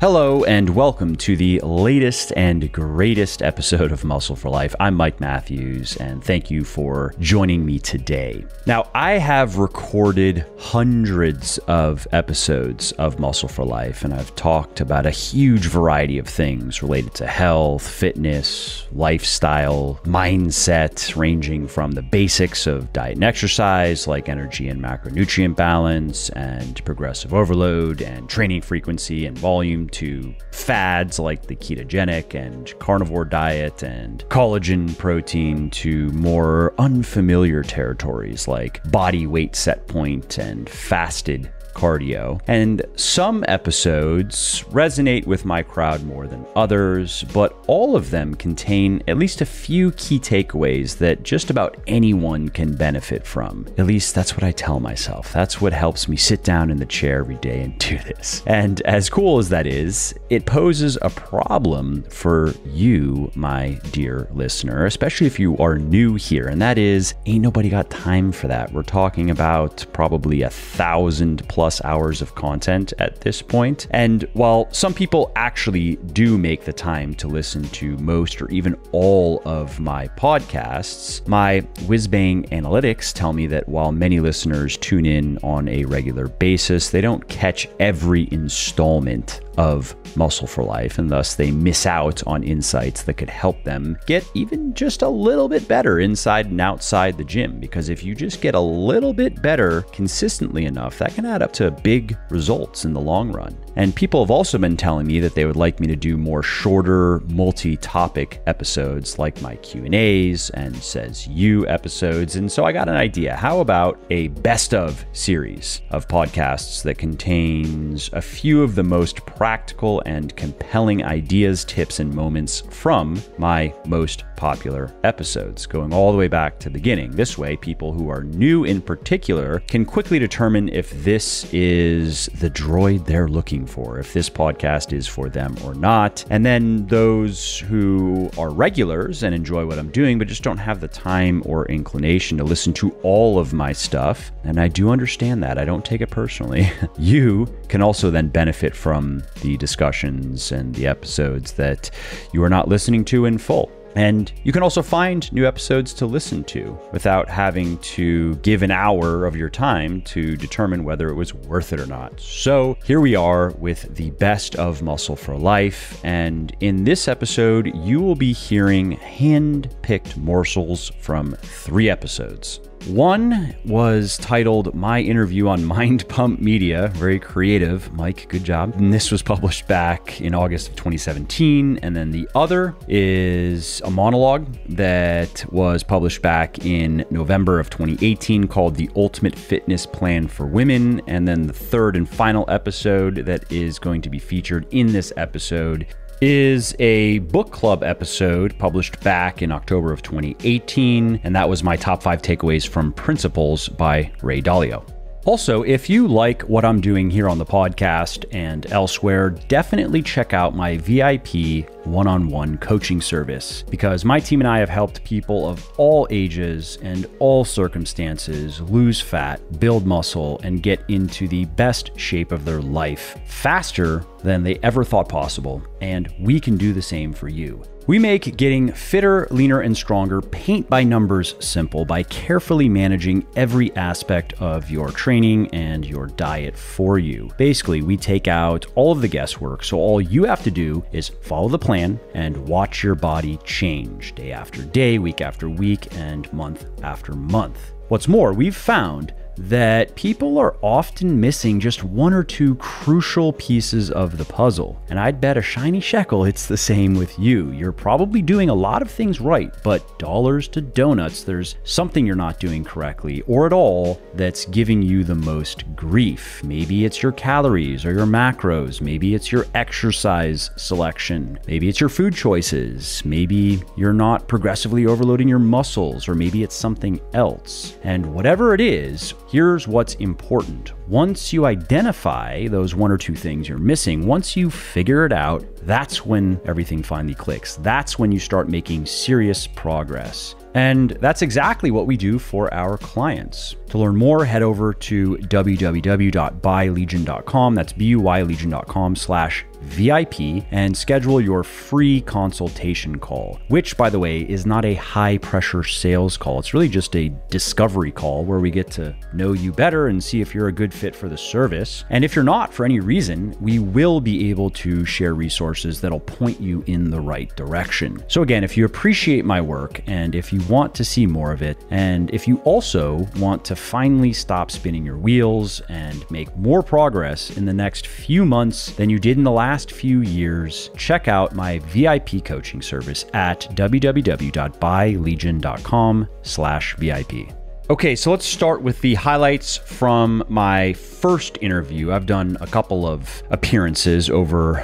Hello and welcome to the latest and greatest episode of Muscle for Life. I'm Mike Matthews and thank you for joining me today. Now, I have recorded hundreds of episodes of Muscle for Life and I've talked about a huge variety of things related to health, fitness, lifestyle, mindset, ranging from the basics of diet and exercise like energy and macronutrient balance and progressive overload and training frequency and volume to fads like the ketogenic and carnivore diet and collagen protein to more unfamiliar territories like body weight set point and fasted cardio. And some episodes resonate with my crowd more than others, but all of them contain at least a few key takeaways that just about anyone can benefit from. At least that's what I tell myself. That's what helps me sit down in the chair every day and do this. And as cool as that is, it poses a problem for you, my dear listener, especially if you are new here. And that is, ain't nobody got time for that. We're talking about probably 1,000+ hours of content at this point. And while some people actually do make the time to listen to most or even all of my podcasts, my wizbang analytics tell me that while many listeners tune in on a regular basis, they don't catch every installment of Muscle for Life, and thus they miss out on insights that could help them get even just a little bit better inside and outside the gym. Because if you just get a little bit better consistently enough, that can add up to big results in the long run. And people have also been telling me that they would like me to do more shorter, multi-topic episodes like my Q&As and Says You episodes. And so I got an idea. How about a best of series of podcasts that contains a few of the most practical and compelling ideas, tips, and moments from my most popular episodes, going all the way back to the beginning. This way, people who are new in particular can quickly determine if this is the droid they're looking for, if this podcast is for them or not. And then those who are regulars and enjoy what I'm doing, but just don't have the time or inclination to listen to all of my stuff, and I do understand that, I don't take it personally, you can also then benefit from the discussions and the episodes that you are not listening to in full. And you can also find new episodes to listen to without having to give an hour of your time to determine whether it was worth it or not. So here we are with the best of Muscle for Life. And in this episode, you will be hearing hand-picked morsels from 3 episodes. One was titled My Interview on Mind Pump Media. Very creative, Mike, good job. And this was published back in August of 2017. And then the other is a monologue that was published back in November of 2018 called The Ultimate Fitness Plan for Women. And then the third and final episode that is going to be featured in this episode is a book club episode published back in October of 2018, and that was my top 5 takeaways from Principles by Dalio. Also, if you like what I'm doing here on the podcast and elsewhere, definitely check out my VIP one-on-one coaching service, because my team and I have helped people of all ages and all circumstances lose fat, build muscle, and get into the best shape of their life faster than they ever thought possible. And we can do the same for you. We make getting fitter, leaner, and stronger paint by numbers simple by carefully managing every aspect of your training and your diet for you. Basically, we take out all of the guesswork, so all you have to do is follow the plan and watch your body change day after day, week after week, and month after month. What's more, we've found that people are often missing just 1 or 2 crucial pieces of the puzzle. And I'd bet a shiny shekel it's the same with you. You're probably doing a lot of things right, but dollars to donuts, there's something you're not doing correctly or at all that's giving you the most grief. Maybe it's your calories or your macros. Maybe it's your exercise selection. Maybe it's your food choices. Maybe you're not progressively overloading your muscles, or maybe it's something else. And whatever it is, here's what's important. Once you identify those 1 or 2 things you're missing, once you figure it out, that's when everything finally clicks. That's when you start making serious progress. And that's exactly what we do for our clients. To learn more, head over to www.buylegion.com. That's buylegion.com/VIP and schedule your free consultation call, which, by the way, is not a high pressure sales call. It's really just a discovery call where we get to know you better and see if you're a good fit for the service. And if you're not for any reason, we will be able to share resources that'll point you in the right direction. So again, if you appreciate my work and if you want to see more of it, and if you also want to finally stop spinning your wheels and make more progress in the next few months than you did in the last few years, check out my VIP coaching service at www.buylegion.com/VIP. Okay, so let's start with the highlights from my first interview. I've done a couple of appearances over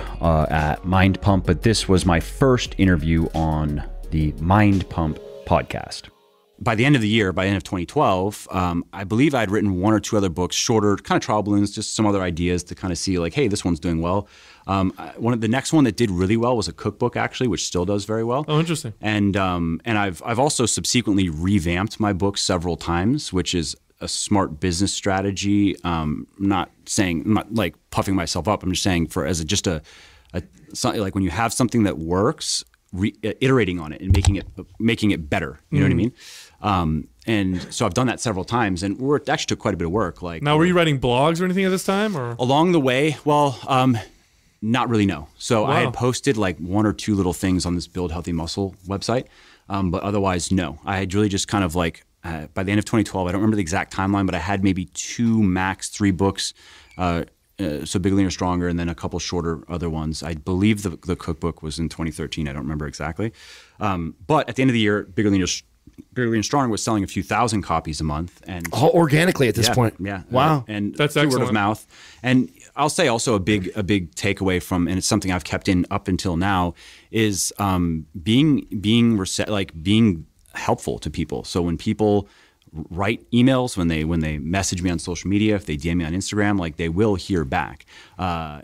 at Mind Pump, but this was my first interview on the Mind Pump podcast. By the end of the year, by the end of 2012, I believe I'd written one or two other books, shorter, kind of trial balloons, just some other ideas to kind of see like, hey, this one's doing well. The next one that did really well was a cookbook, actually, which still does very well. Oh, interesting. And I've also subsequently revamped my book several times, which is a smart business strategy. I'm not like puffing myself up. I'm just saying something like when you have something that works, iterating on it and making it better. You know what I mean? And so I've done that several times, and it actually took quite a bit of work. Like, now, were you writing blogs or anything at this time, or along the way? Well, not really. No. So I had posted like one or two little things on this Build Healthy Muscle website, but otherwise, no. I had really just kind of like by the end of 2012, I don't remember the exact timeline, but I had maybe 2, max 3 books. So Bigger, Leaner, Stronger, and then a couple shorter other ones. I believe the cookbook was in 2013. I don't remember exactly. But at the end of the year, Bigger, Leaner, Stronger was selling a few thousand copies a month, and organically at this point. Yeah. Wow. And that's through excellent. word of mouth. And I'll say also a big takeaway from, and it's something I've kept in up until now, is being helpful to people. So when people write emails, when they message me on social media, if they DM me on Instagram, like they will hear back.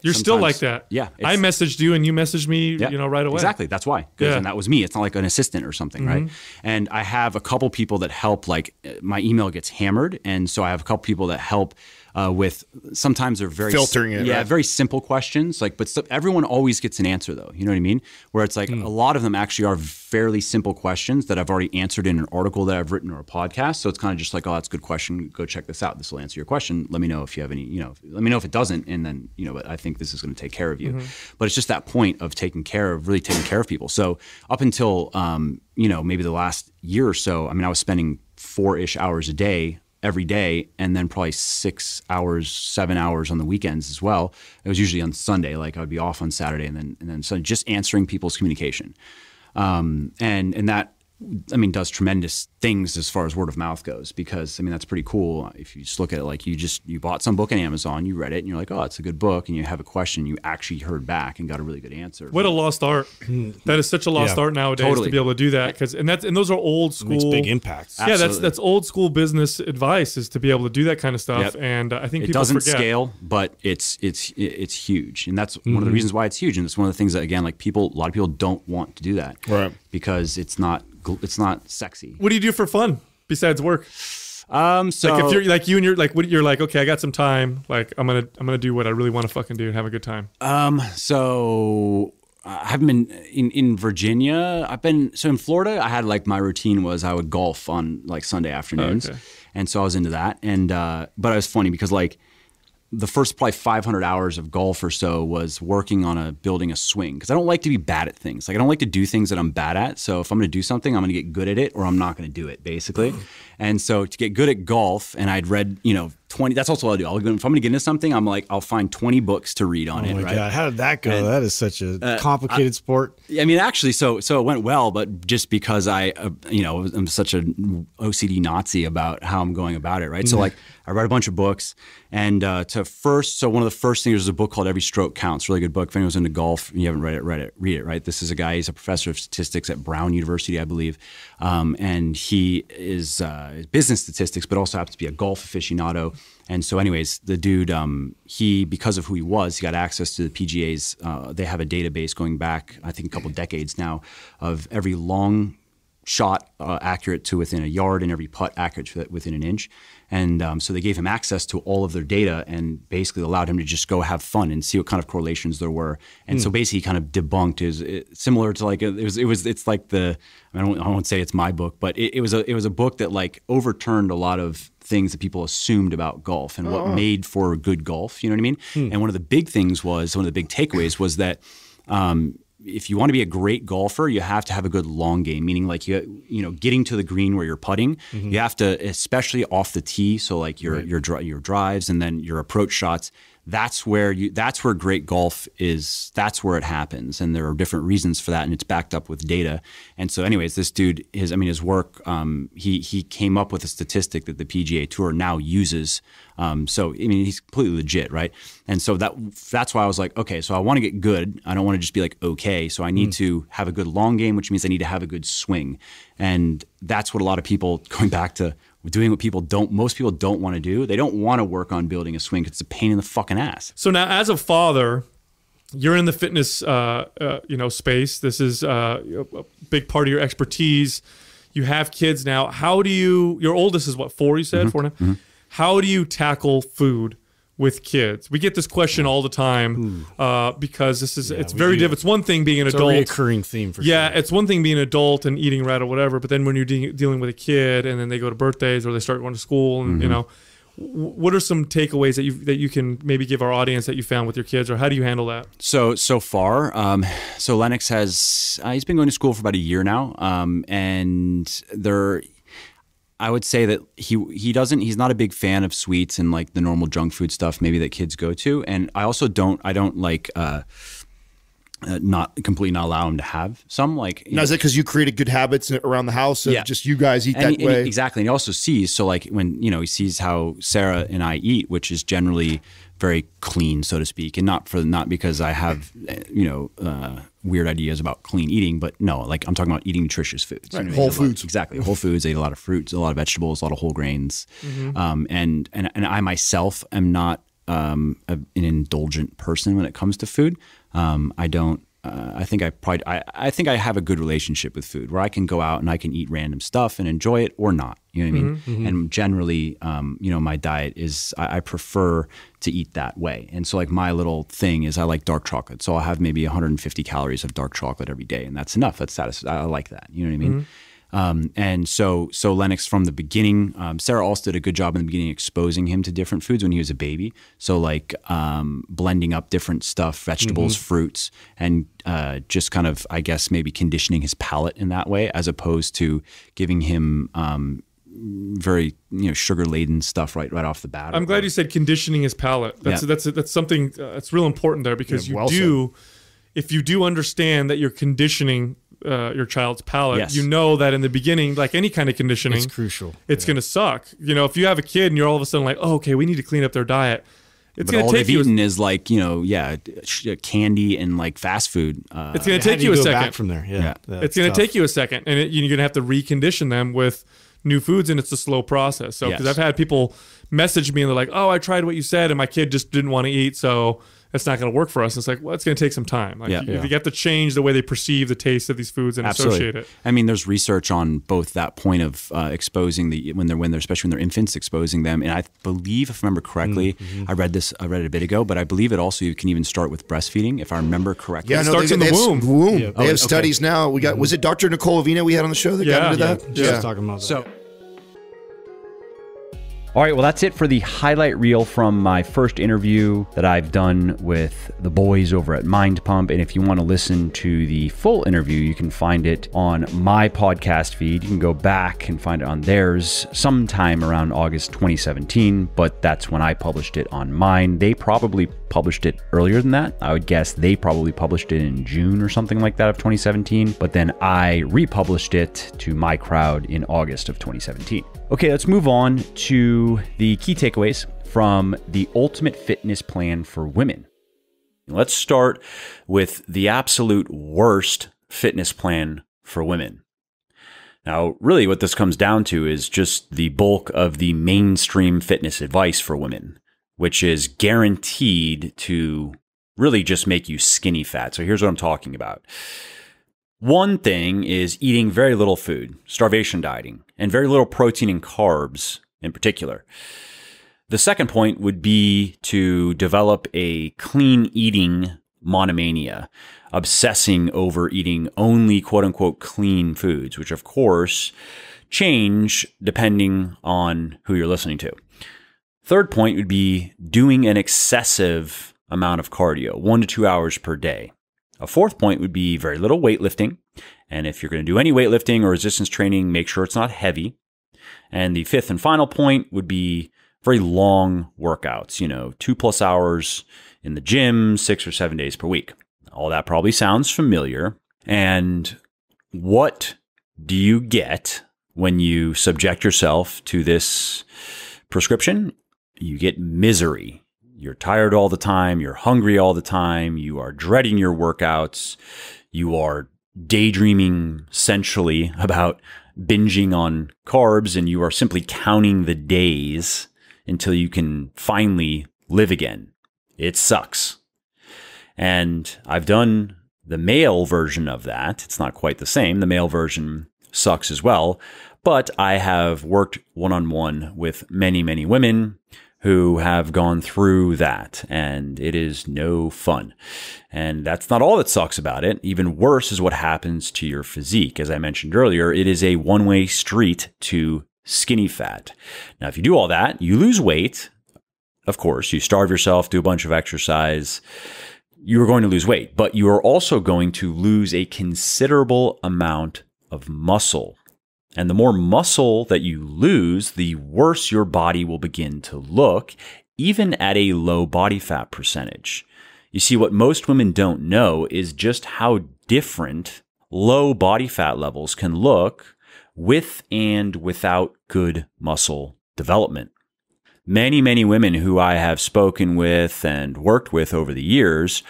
You're still like that. Yeah. I messaged you and you messaged me, right away. Exactly. That's why. And that was me. It's not like an assistant or something, right? And I have a couple people that help, like my email gets hammered. And so I have a couple people that help with, sometimes they're very filtering it. Yeah, right? very simple questions. Like, but everyone always gets an answer though. You know what I mean? Where it's like a lot of them actually are fairly simple questions that I've already answered in an article that I've written or a podcast. So it's kind of just like, oh, that's a good question. Go check this out. This will answer your question. Let me know if you have any, let me know if it doesn't. And then, but I think this is going to take care of you. But it's just that point of really taking care of people. So up until, maybe the last year or so, I was spending 4-ish hours a day every day, and then probably 6 hours, 7 hours on the weekends as well. It was usually on Sunday, like I would be off on Saturday, and then so just answering people's communication, and that does tremendous things as far as word of mouth goes, because that's pretty cool. If you just look at it like you bought some book on Amazon, you read it, and you're like, oh, it's a good book, and you have a question, you actually heard back and got a really good answer. What a lost art! That is such a lost art nowadays to be able to do that, and those are old school. Makes big impacts. Yeah, that's old school business advice, is to be able to do that kind of stuff. Yep. And I think people doesn't forget. Scale, but it's huge, and that's one of the reasons why it's huge. And it's one of the things that, again, like a lot of people don't want to do that, right? Because it's not sexy. What do you do for fun besides work? So like if you're like you and you're like, okay, I got some time, like I'm gonna do what I really want to fucking do and have a good time. So I haven't been in Virginia. So in Florida, I had like my routine was I would golf on like Sunday afternoons, and so I was into that. And but it was funny because like the first probably 500 hours of golf or so was working on building a swing, because I don't like to be bad at things. Like I don't like to do things that I'm bad at. So if I'm going to do something, I'm going to get good at it, or I'm not going to do it, basically. And so to get good at golf, and I'd read 20. That's also what I'll do. If I'm going to get into something, I'm like, I'll find 20 books to read on it. Oh my God, how did that go? And that is such a complicated sport. Actually, so it went well, but just because I'm such an OCD Nazi about how I'm going about it, right? So like I read a bunch of books, and one of the first things was a book called Every Stroke Counts. Really good book. If anyone's into golf and you haven't read it, read it, right? This is a guy, he's a professor of statistics at Brown University, I believe. And he is business statistics, but also happens to be a golf aficionado. And so anyways, the dude, because of who he was, he got access to the PGA's, they have a database going back, I think a couple decades now, of every long shot accurate to within a yard and every putt accurate to within an inch. And so they gave him access to all of their data and basically allowed him to just go have fun and see what kind of correlations there were. And so basically kind of debunked similar to like it's like I won't say it's my book, but it was a book that like overturned a lot of things that people assumed about golf and what made for good golf. You know what I mean? And one of the big takeaways was that if you want to be a great golfer, you have to have a good long game, meaning like getting to the green where you're putting, you have to, especially off the tee, so like your drives and then your approach shots. That's where great golf is. That's where it happens, and there are different reasons for that, and it's backed up with data. And so, anyways, this dude, his work, he came up with a statistic that the PGA Tour now uses. So, he's completely legit, right? And so that's why I was like, okay, so I want to get good. I don't want to just be like okay. So I need to have a good long game, which means I need to have a good swing, and that's what a lot of people, going back to doing what most people don't want to do. They don't want to work on building a swing because it's a pain in the fucking ass. So now, as a father, you're in the fitness, space. This is a big part of your expertise. You have kids now. How do you? Your oldest is what, 4? You said 4 now. Mm-hmm. How do you tackle food with kids? We get this question all the time because it's very different. It's one thing being an adult. It's a recurring theme for sure. Yeah, it's one thing being an adult and eating right or whatever, but then when you're dealing with a kid and then they go to birthdays or they start going to school and what are some takeaways that you can maybe give our audience that you found with your kids, or how do you handle that? So far, so Lennox he's been going to school for about a year now, and I would say that he's not a big fan of sweets and like the normal junk food stuff maybe that kids go to. And I also don't like not allow him to have some like. Now, is it because you created good habits around the house of just you guys eat that way? Exactly. And he also sees, so like when, he sees how Sarah and I eat, which is generally very clean, so to speak, and not because I have, weird ideas about clean eating, but no, like I'm talking about eating nutritious foods. Right. Whole foods. Exactly. Whole foods. I eat a lot of fruits, a lot of vegetables, a lot of whole grains. And I myself am not an indulgent person when it comes to food. I don't. I think I have a good relationship with food where I can go out and I can eat random stuff and enjoy it or not. You know what I mean? Mm-hmm. And generally, my diet is I prefer to eat that way. And so like my little thing is I like dark chocolate. So I'll have maybe 150 calories of dark chocolate every day, and that's enough. That's satisfying. I like that. You know what I mean? Mm-hmm. And so Lennox from the beginning, Sarah also did a good job in the beginning exposing him to different foods when he was a baby. So like blending up different stuff, vegetables, fruits, and just kind of, I guess, maybe conditioning his palate in that way, as opposed to giving him very sugar laden stuff right off the bat. I'm glad you said conditioning his palate. That's something that's real important there, because if you do understand that you're conditioning your child's palate, you know that in the beginning, like any kind of conditioning, it's crucial. It's going to suck. If you have a kid and you're all of a sudden like, oh, okay, we need to clean up their diet. It's going to take you. All they've eaten is like, candy and like fast food. It's going to take you a second. Back from there. Yeah. It's going to take you a second, and you're going to have to recondition them with new foods, and it's a slow process. So, because I've had people message me and they're like, oh, I tried what you said and my kid just didn't want to eat, so it's not going to work for us. It's like, well, it's going to take some time. Like, you have to change the way they perceive the taste of these foods and associate it. I mean, there's research on both that point of exposing when they're especially when they're infants, exposing them. And I believe, if I remember correctly, I read it a bit ago, but I believe it also you can even start with breastfeeding, if I remember correctly. Yeah, it starts in the womb. Yeah. They have studies now. We got was it Dr. Nicole Avina we had on the show that got into that? Just talking about that. So. All right, well, that's it for the highlight reel from my first interview that I've done with the boys over at Mind Pump. And if you want to listen to the full interview, you can find it on my podcast feed. You can go back and find it on theirs sometime around August 2017, but that's when I published it on mine. They probably published it earlier than that. I would guess they probably published it in June or something like that of 2017, but then I republished it to my crowd in August of 2017. Okay, let's move on to the key takeaways from the Ultimate Fitness Plan for Women. Let's start with the absolute worst fitness plan for women. Now, really what this comes down to is just the bulk of the mainstream fitness advice for women, which is guaranteed to really just make you skinny fat. So here's what I'm talking about. One thing is eating very little food, starvation dieting, and very little protein and carbs in particular. The second point would be to develop a clean eating monomania, obsessing over eating only quote unquote clean foods, which of course change depending on who you're listening to. Third point would be doing an excessive amount of cardio, 1 to 2 hours per day. A fourth point would be very little weightlifting. And if you're going to do any weightlifting or resistance training, make sure it's not heavy. And the fifth and final point would be very long workouts, 2+ hours in the gym, 6 or 7 days per week. All that probably sounds familiar. And what do you get when you subject yourself to this prescription? You get misery. You're tired all the time. You're hungry all the time. You are dreading your workouts. You are daydreaming sensually about binging on carbs, and you are simply counting the days until you can finally live again. It sucks. And I've done the male version of that. It's not quite the same. The male version sucks as well. But I have worked one-on-one with many, many women who have gone through that, and it is no fun. And that's not all that sucks about it. Even worse is what happens to your physique. As I mentioned earlier, it is a one-way street to skinny fat. Now, if you do all that, you lose weight. Of course, you starve yourself, do a bunch of exercise, you are going to lose weight, but you are also going to lose a considerable amount of muscle. And the more muscle that you lose, the worse your body will begin to look, even at a low body fat percentage. You see, what most women don't know is just how different low body fat levels can look with and without good muscle development. Many, many women who I have spoken with and worked with over the years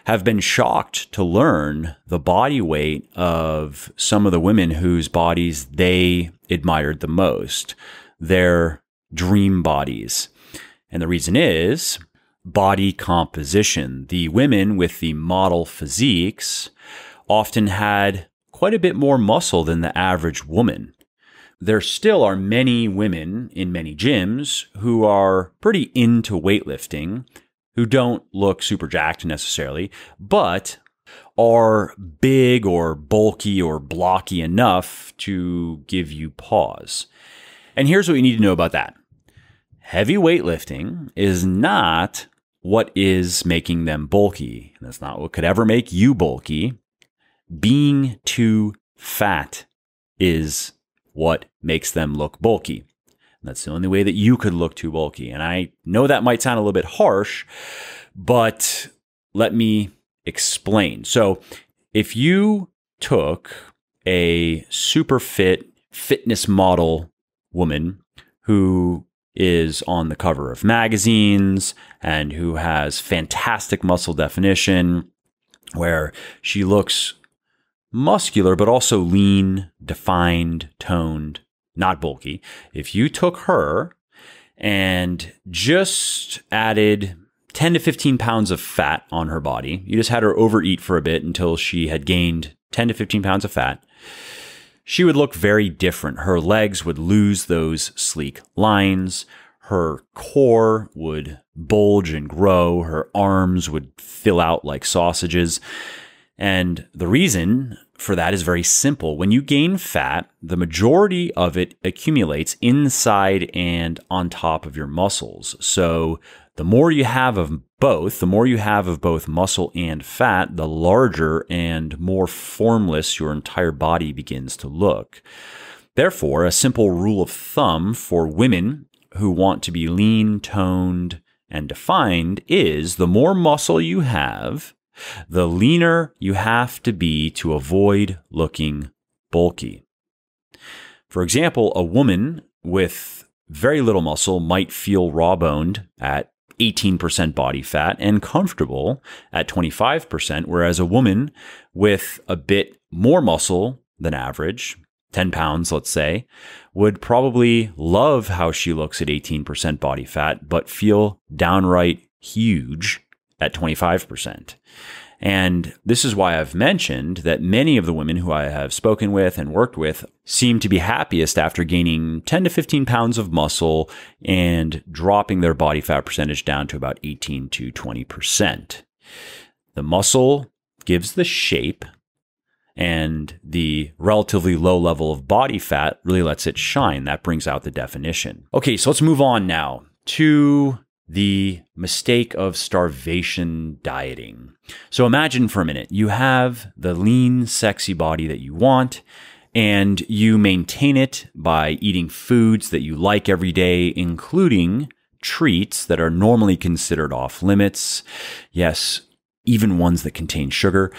have been shocked to learn the body weight of some of the women whose bodies they admired the most, their dream bodies. And the reason is body composition. The women with the model physiques often had quite a bit more muscle than the average woman. There still are many women in many gyms who are pretty into weightlifting, who don't look super jacked necessarily, but are big or bulky or blocky enough to give you pause. And here's what you need to know about that. Heavy weightlifting is not what is making them bulky. That's not what could ever make you bulky. Being too fat is what makes them look bulky. And that's the only way that you could look too bulky. And I know that might sound a little bit harsh, but let me explain. So if you took a super fit fitness model woman who is on the cover of magazines and who has fantastic muscle definition, where she looks muscular, but also lean, defined, toned, not bulky. If you took her and just added 10 to 15 pounds of fat on her body, you just had her overeat for a bit until she had gained 10 to 15 pounds of fat, she would look very different. Her legs would lose those sleek lines. Her core would bulge and grow. Her arms would fill out like sausages. And the reason for that is very simple. When you gain fat, the majority of it accumulates inside and on top of your muscles. So the more you have of both, muscle and fat, the larger and more formless your entire body begins to look. Therefore, a simple rule of thumb for women who want to be lean, toned, and defined is the more muscle you have, the leaner you have to be to avoid looking bulky. For example, a woman with very little muscle might feel raw-boned at 18% body fat and comfortable at 25%, whereas a woman with a bit more muscle than average, 10 pounds, let's say, would probably love how she looks at 18% body fat, but feel downright huge at 25%. And this is why I've mentioned that many of the women who I have spoken with and worked with seem to be happiest after gaining 10 to 15 pounds of muscle and dropping their body fat percentage down to about 18 to 20%. The muscle gives the shape, and the relatively low level of body fat really lets it shine. That brings out the definition. Okay, so let's move on now to the mistake of starvation dieting. So imagine for a minute, you have the lean, sexy body that you want, and you maintain it by eating foods that you like every day, including treats that are normally considered off limits. Yes, even ones that contain sugar.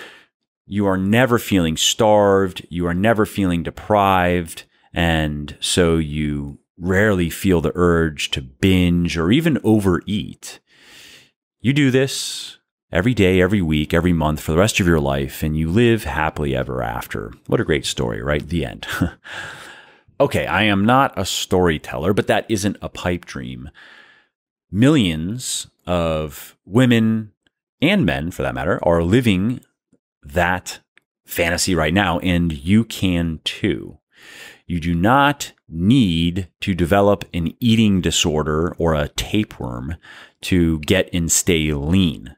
You are never feeling starved. You are never feeling deprived. And so you rarely feel the urge to binge or even overeat. You do this every day, every week, every month for the rest of your life, and you live happily ever after. What a great story, right? The end. Okay, I am not a storyteller, but that isn't a pipe dream. Millions of women and men, for that matter, are living that fantasy right now, and you can too. You do not need to develop an eating disorder or a tapeworm to get and stay lean.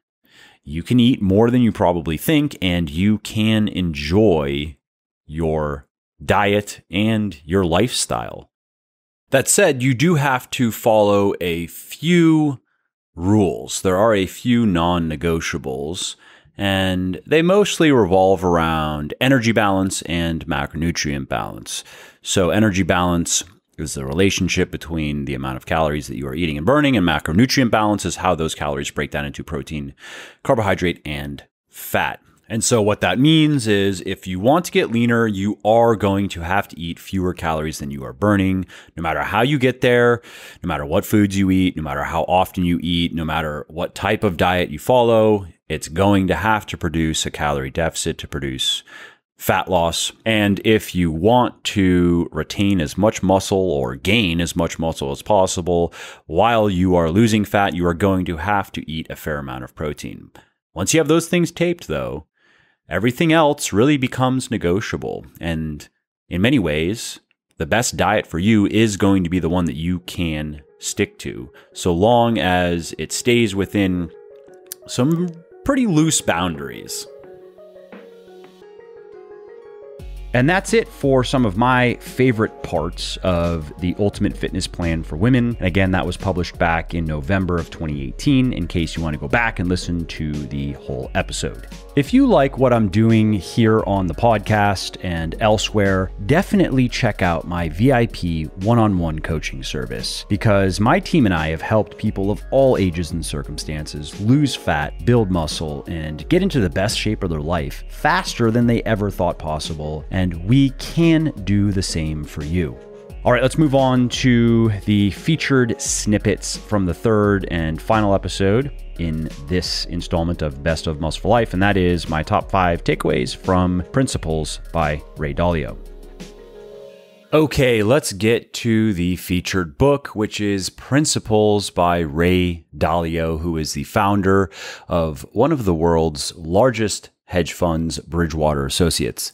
You can eat more than you probably think, and you can enjoy your diet and your lifestyle. That said, you do have to follow a few rules. There are a few non-negotiables, and they mostly revolve around energy balance and macronutrient balance. So energy balance is the relationship between the amount of calories that you are eating and burning, and macronutrient balance is how those calories break down into protein, carbohydrate, and fat. And so what that means is if you want to get leaner, you are going to have to eat fewer calories than you are burning, no matter how you get there, no matter what foods you eat, no matter how often you eat, no matter what type of diet you follow. It's going to have to produce a calorie deficit to produce fat loss. And if you want to retain as much muscle or gain as much muscle as possible while you are losing fat, you are going to have to eat a fair amount of protein. Once you have those things taped, though, everything else really becomes negotiable. And in many ways, the best diet for you is going to be the one that you can stick to, so long as it stays within some pretty loose boundaries. And that's it for some of my favorite parts of the Ultimate Fitness Plan for Women. And again, that was published back in November of 2018, in case you want to go back and listen to the whole episode. If you like what I'm doing here on the podcast and elsewhere, definitely check out my VIP one-on-one coaching service, because my team and I have helped people of all ages and circumstances lose fat, build muscle, and get into the best shape of their life faster than they ever thought possible. And we can do the same for you. All right, let's move on to the featured snippets from the third and final episode in this installment of Best of Muscle for Life, and that is my top 5 takeaways from Principles by Ray Dalio. Okay, let's get to the featured book, which is Principles by Ray Dalio, who is the founder of one of the world's largest hedge funds, Bridgewater Associates.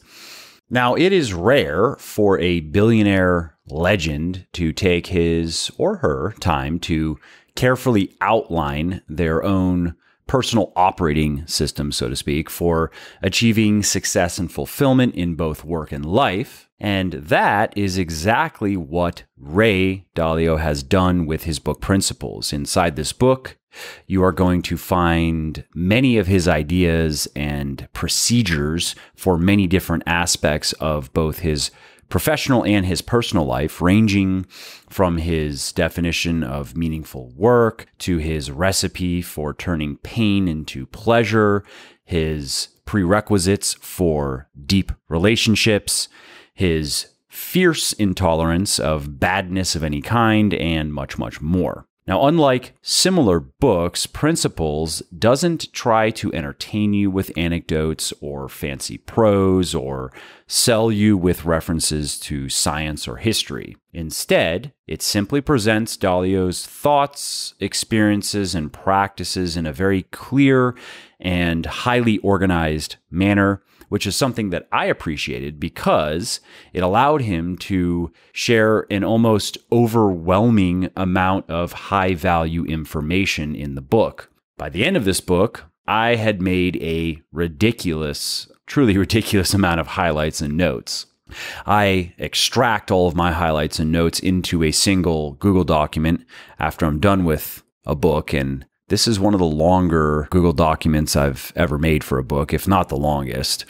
Now, it is rare for a billionaire legend to take his or her time to carefully outline their own personal operating system, so to speak, for achieving success and fulfillment in both work and life. And that is exactly what Ray Dalio has done with his book Principles. Inside this book, you are going to find many of his ideas and procedures for many different aspects of both his professional and his personal life, ranging from his definition of meaningful work to his recipe for turning pain into pleasure, his prerequisites for deep relationships, his fierce intolerance of badness of any kind, and much, much more. Now, unlike similar books, Principles doesn't try to entertain you with anecdotes or fancy prose or sell you with references to science or history. Instead, it simply presents Dalio's thoughts, experiences, and practices in a very clear and highly organized manner, which is something that I appreciated because it allowed him to share an almost overwhelming amount of high-value information in the book. By the end of this book, I had made a truly ridiculous amount of highlights and notes. I extract all of my highlights and notes into a single Google document after I'm done with a book, and this is one of the longer Google documents I've ever made for a book, if not the longest.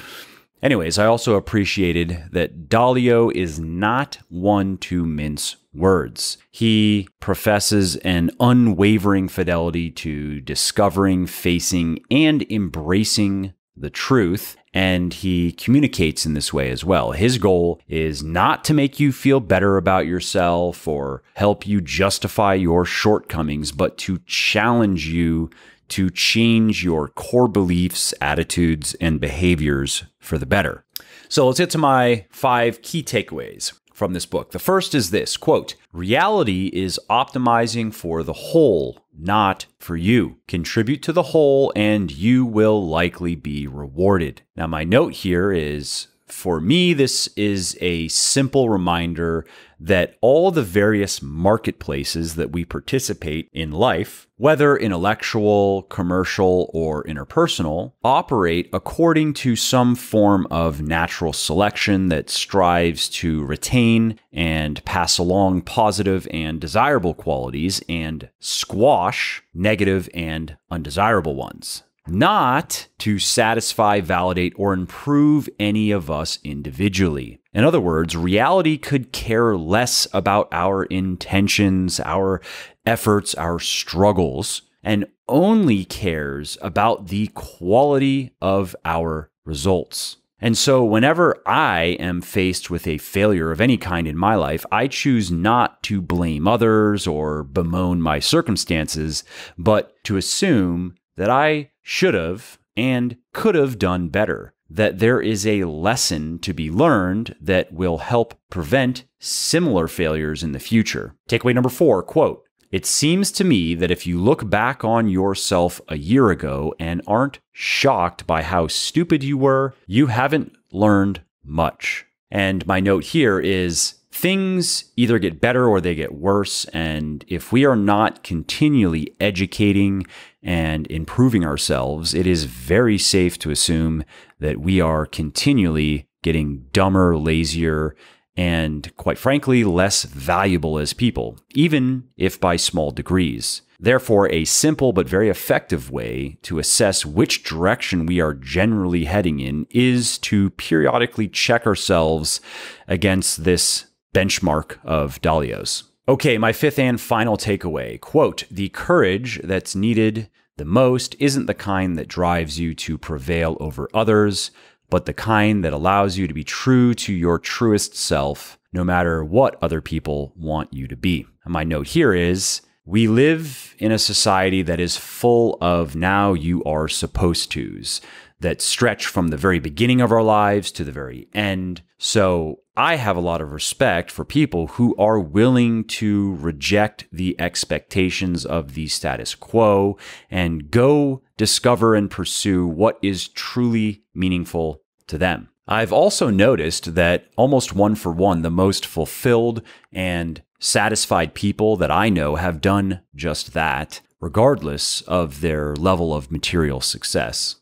Anyways, I also appreciated that Dalio is not one to mince words. He professes an unwavering fidelity to discovering, facing, and embracing the truth, and he communicates in this way as well. His goal is not to make you feel better about yourself or help you justify your shortcomings, but to challenge you to change your core beliefs, attitudes, and behaviors for the better. So let's get to my 5 key takeaways from this book. The first is this, quote, "Reality is optimizing for the whole, not for you. Contribute to the whole and you will likely be rewarded." Now, my note here is, for me, this is a simple reminder that all the various marketplaces that we participate in life, whether intellectual, commercial, or interpersonal, operate according to some form of natural selection that strives to retain and pass along positive and desirable qualities and squash negative and undesirable ones. Not to satisfy, validate, or improve any of us individually. In other words, reality could care less about our intentions, our efforts, our struggles, and only cares about the quality of our results. And so whenever I am faced with a failure of any kind in my life, I choose not to blame others or bemoan my circumstances, but to assume that I should have and could have done better, that there is a lesson to be learned that will help prevent similar failures in the future. Takeaway number 4, quote, "It seems to me that if you look back on yourself a year ago and aren't shocked by how stupid you were, you haven't learned much." And my note here is, things either get better or they get worse. And if we are not continually educating and improving ourselves, it is very safe to assume that we are continually getting dumber, lazier, and quite frankly, less valuable as people, even if by small degrees. Therefore, a simple but very effective way to assess which direction we are generally heading in is to periodically check ourselves against this benchmark of Dalio's. Okay, my 5th and final takeaway, quote, "The courage that's needed the most isn't the kind that drives you to prevail over others, but the kind that allows you to be true to your truest self, no matter what other people want you to be." And my note here is, we live in a society that is full of "now you are supposed to's" that stretch from the very beginning of our lives to the very end. So I have a lot of respect for people who are willing to reject the expectations of the status quo and go discover and pursue what is truly meaningful to them. I've also noticed that almost one for one, the most fulfilled and satisfied people that I know have done just that, regardless of their level of material success.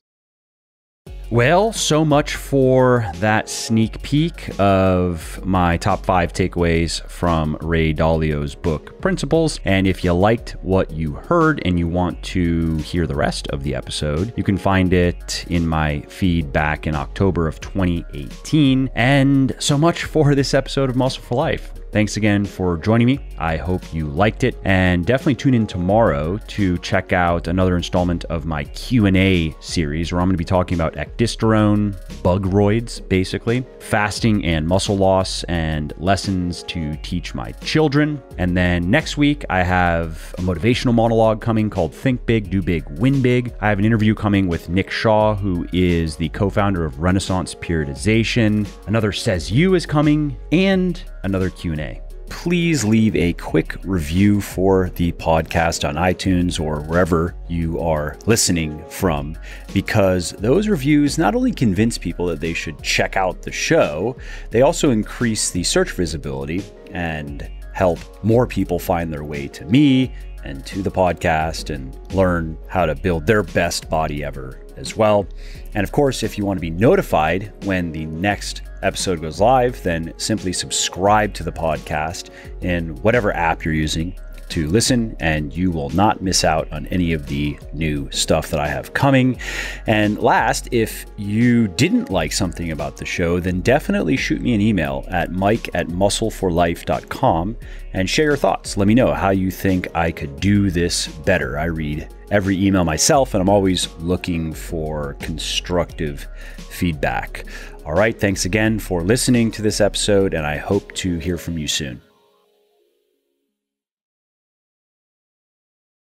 Well, so much for that sneak peek of my top 5 takeaways from Ray Dalio's book, Principles. And if you liked what you heard and you want to hear the rest of the episode, you can find it in my feed back in October of 2018. And so much for this episode of Muscle for Life. Thanks again for joining me. I hope you liked it, and definitely tune in tomorrow to check out another installment of my Q&A series where I'm going to be talking about ecdysterone, bug roids, basically, fasting and muscle loss, and lessons to teach my children. And then next week, I have a motivational monologue coming called Think Big, Do Big, Win Big. I have an interview coming with Nick Shaw, who is the co-founder of Renaissance Periodization. Another Says You is coming, and another Q&A. please leave a quick review for the podcast on iTunes or wherever you are listening from, because those reviews not only convince people that they should check out the show, they also increase the search visibility and help more people find their way to me and to the podcast and learn how to build their best body ever as well. And of course, if you want to be notified when the next episode goes live, then simply subscribe to the podcast in whatever app you're using to listen, and you will not miss out on any of the new stuff that I have coming. And last, if you didn't like something about the show, then definitely shoot me an email at mike@muscleforlife.com and share your thoughts. Let me know how you think I could do this better. I read every email myself, and I'm always looking for constructive feedback. All right, thanks again for listening to this episode, and I hope to hear from you soon.